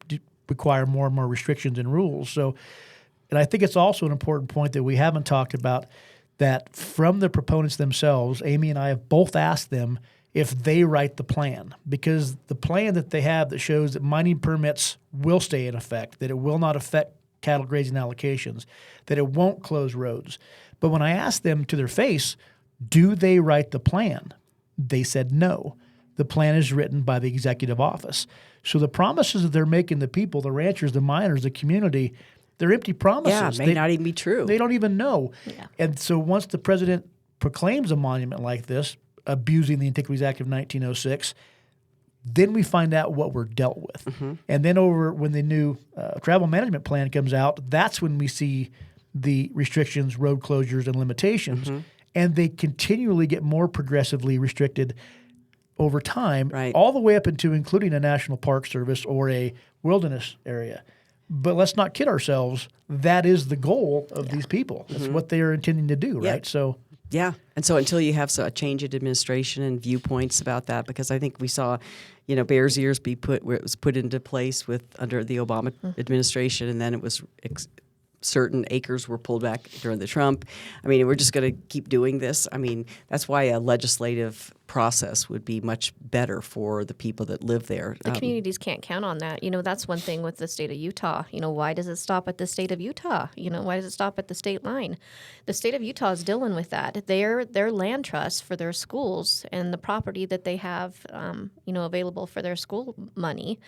require more and more restrictions and rules. So, and I think it's also an important point that we haven't talked about, that from the proponents themselves, Aimee and I have both asked them if they write the plan, because the plan that they have that shows that mining permits will stay in effect, that it will not affect cattle grazing allocations, that it won't close roads. But when I asked them to their face, do they write the plan? They said no. The plan is written by the executive office. So the promises that they're making the people, the ranchers, the miners, the community, they're empty promises. may not even be true. They don't even know. Yeah. And so once the president proclaims a monument like this, abusing the Antiquities Act of 1906, then we find out what we're dealt with. Mm-hmm. And then when the new travel management plan comes out, that's when we see the restrictions, road closures, and limitations. Mm-hmm. And they continually get more progressively restricted over time, Right. all the way up into including a national park service or a wilderness area. But let's not kid ourselves. That is the goal of these people. That's what they are intending to do, Yeah. right? So Yeah, and so until you have a change in administration and viewpoints about that, because I think we saw, Bears Ears where it was put into place under the Obama administration, and then it was certain acres were pulled back during the Trump. We're just going to keep doing this. That's why a legislative process would be much better for the people that live there. The communities can't count on that. That's one thing with the state of Utah. Why does it stop at the state of Utah? Why does it stop at the state line? The state of Utah is dealing with that. Their land trusts for their schools and the property that they have, available for their school money,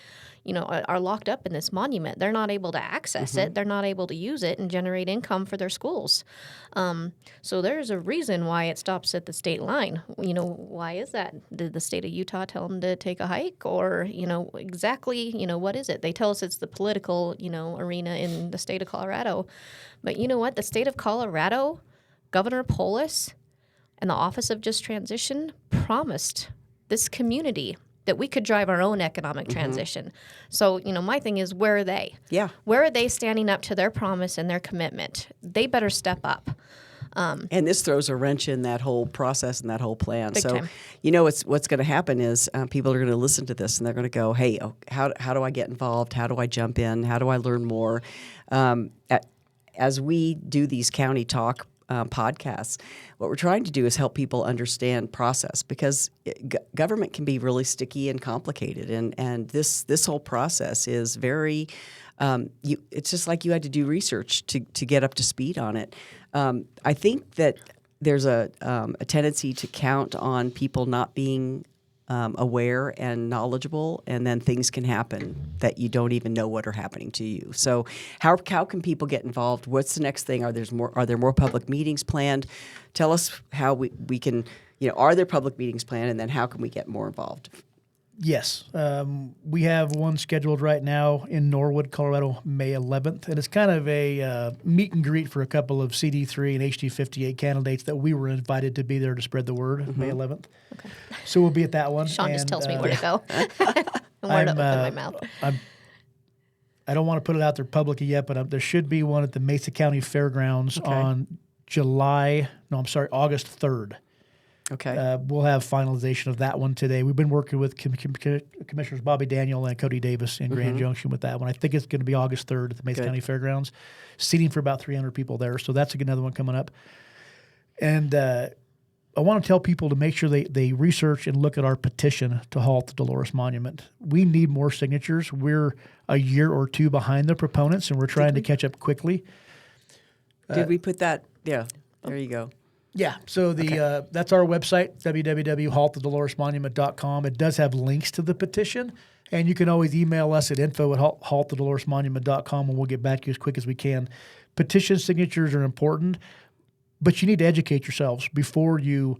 are locked up in this monument. They're not able to access it. They're not able to use it and generate income for their schools. So there's a reason why it stops at the state line. Why is that? Did the state of Utah tell them to take a hike, or exactly what is it? They tell us it's the political arena in the state of Colorado, but you know what? The state of Colorado, Governor Polis, and the Office of Just Transition promised this community that we could drive our own economic transition. So, my thing is, where are they? Yeah. Where are they standing up to their promise and their commitment? They better step up. And this throws a wrench in that whole process and that whole plan. Big So, time. what's going to happen is people are going to listen to this and they're going to go, hey, how do I get involved? How do I jump in? How do I learn more? As we do these county talk podcasts, what we're trying to do is help people understand process, because government can be really sticky and complicated, and this whole process is very it's just like you had to do research to get up to speed on it. I think that there's a tendency to count on people not being aware and knowledgeable, and then things can happen that you don't even know what are happening to you. So how can people get involved? What's the next thing? Are there more public meetings planned? Tell us how we can, are there public meetings planned, and then how can we get more involved? yes, we have one scheduled right now in Norwood, Colorado, May 11th. And it's kind of a meet and greet for a couple of CD3 and HD58 candidates that we were invited to be there to spread the word May 11th. Okay. So we'll be at that one. Sean just tells me where to go. and where I'm, to open my mouth. I don't want to put it out there publicly yet, but there should be one at the Mesa County Fairgrounds on August 3rd. Okay. We'll have finalization of that one today. We've been working with Commissioners Bobby Daniel and Cody Davis in Grand Junction with that one. I think it's going to be August 3rd at the Mesa County Fairgrounds. Seating for about 300 people there, so that's another one coming up. And I want to tell people to make sure they research and look at our petition to halt the Dolores Monument. We need more signatures. We're a year or two behind the proponents, and we're trying to catch up quickly. Did we put that? Yeah, there you go. Yeah, so that's our website, www.haltthedoloresmonument.com. It does have links to the petition, and you can always email us at info@haltthedoloresmonument.com, and we'll get back to you as quick as we can. Petition signatures are important, but you need to educate yourselves before you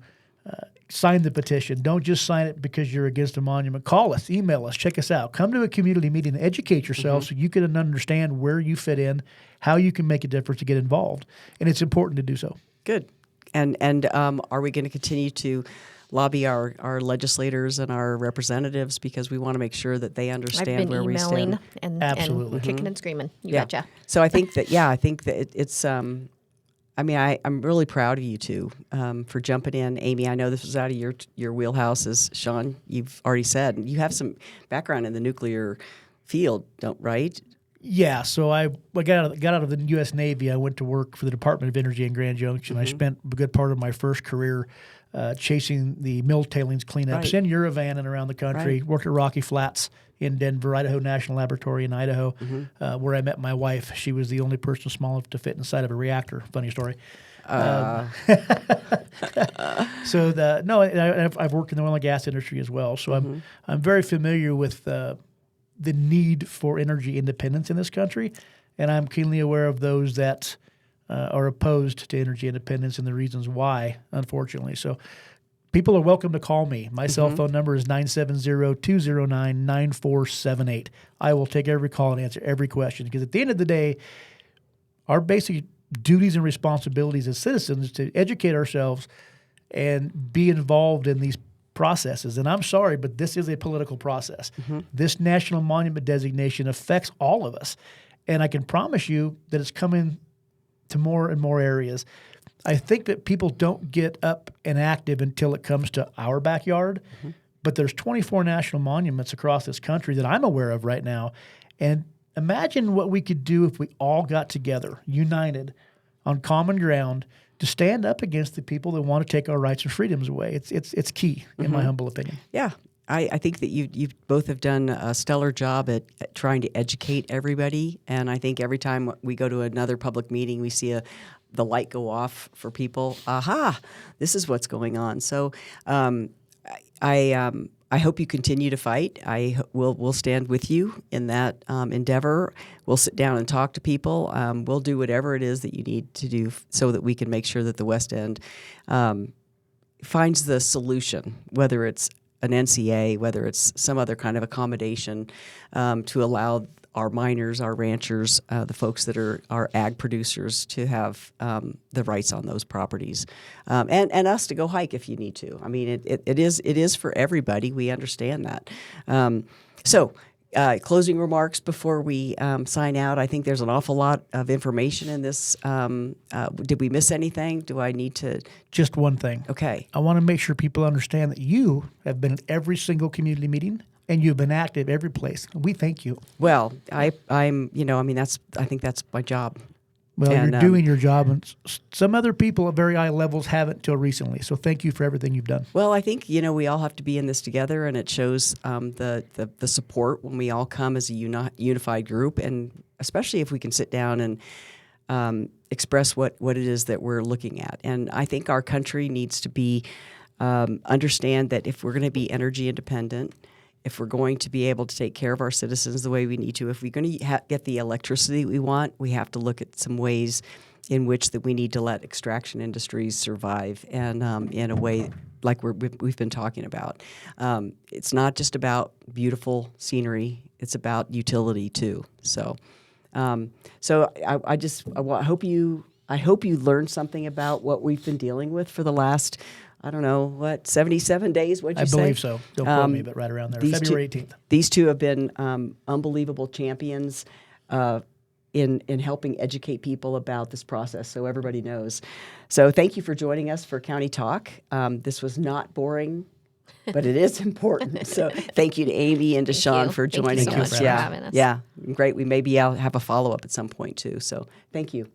sign the petition. Don't just sign it because you're against a monument. Call us, email us, check us out. Come to a community meeting, educate yourself so you can understand where you fit in, how you can make a difference to get involved. And it's important to do so. Good. And are we going to continue to lobby our legislators and our representatives, because we want to make sure that they understand where we stand? I've been emailing Absolutely. and kicking and screaming. You betcha. So I think that, it's, I mean, I'm really proud of you two for jumping in. Aimee, I know this was out of your wheelhouse, as Sean, you've already said. You have some background in the nuclear field, right? Yeah, so I got out of the U.S. Navy. I went to work for the Department of Energy in Grand Junction. I spent a good part of my first career chasing the mill tailings cleanups in Uravan and around the country. Right. Worked at Rocky Flats in Denver, Idaho National Laboratory in Idaho, where I met my wife. She was the only person small enough to fit inside of a reactor. Funny story. I've worked in the oil and gas industry as well, so I'm very familiar with the need for energy independence in this country, and I'm keenly aware of those that are opposed to energy independence and the reasons why, unfortunately. So people are welcome to call me. My cell phone number is 970-209-9478. I will take every call and answer every question, because at the end of the day, our basic duties and responsibilities as citizens is to educate ourselves and be involved in these processes. And I'm sorry, but this is a political process. This national monument designation affects all of us. And I can promise you that it's coming to more and more areas. I think that people don't get up and active until it comes to our backyard. But there's 24 national monuments across this country that I'm aware of right now. And imagine what we could do if we all got together, united, on common ground, to stand up against the people that want to take our rights and freedoms away. It's key, in my humble opinion. Yeah. I think that you both have done a stellar job at trying to educate everybody, and I think every time we go to another public meeting, we see the light go off for people. Aha, this is what's going on. So I hope you continue to fight. We'll stand with you in that endeavor. We'll sit down and talk to people. We'll do whatever it is that you need to do so that we can make sure that the West End finds the solution, whether it's an NCA, whether it's some other kind of accommodation to allow our miners, our ranchers, the folks that are our ag producers to have the rights on those properties, and us to go hike if you need to. I mean, it is for everybody. We understand that. So closing remarks before we sign out. I think there's an awful lot of information in this. Did we miss anything? Do I need to? Just one thing. Okay. I want to make sure people understand that you have been at every single community meeting and you've been active every place. We thank you. Well, I think that's my job. Well, you're doing your job, and some other people at very high levels haven't till recently. So thank you for everything you've done. Well, I think we all have to be in this together, and it shows the support when we all come as a unified group, and especially if we can sit down and express what it is that we're looking at. And I think our country needs to be understand that if we're going to be energy independent, if we're going to be able to take care of our citizens the way we need to, if we're going to get the electricity we want, we have to look at some ways in which that we need to let extraction industries survive, and in a way like we've been talking about. It's not just about beautiful scenery; it's about utility too. So, I hope you learned something about what we've been dealing with for the last, 77 days? What'd you say? I believe so. Don't quote me, but right around there. February 18th. These two have been unbelievable champions in helping educate people about this process, so everybody knows. So thank you for joining us for County Talk. This was not boring, but it is important. So thank you to Aimee and to Sean for joining us. Thank you so much for having us. Yeah, great. We maybe have a follow-up at some point too. So thank you.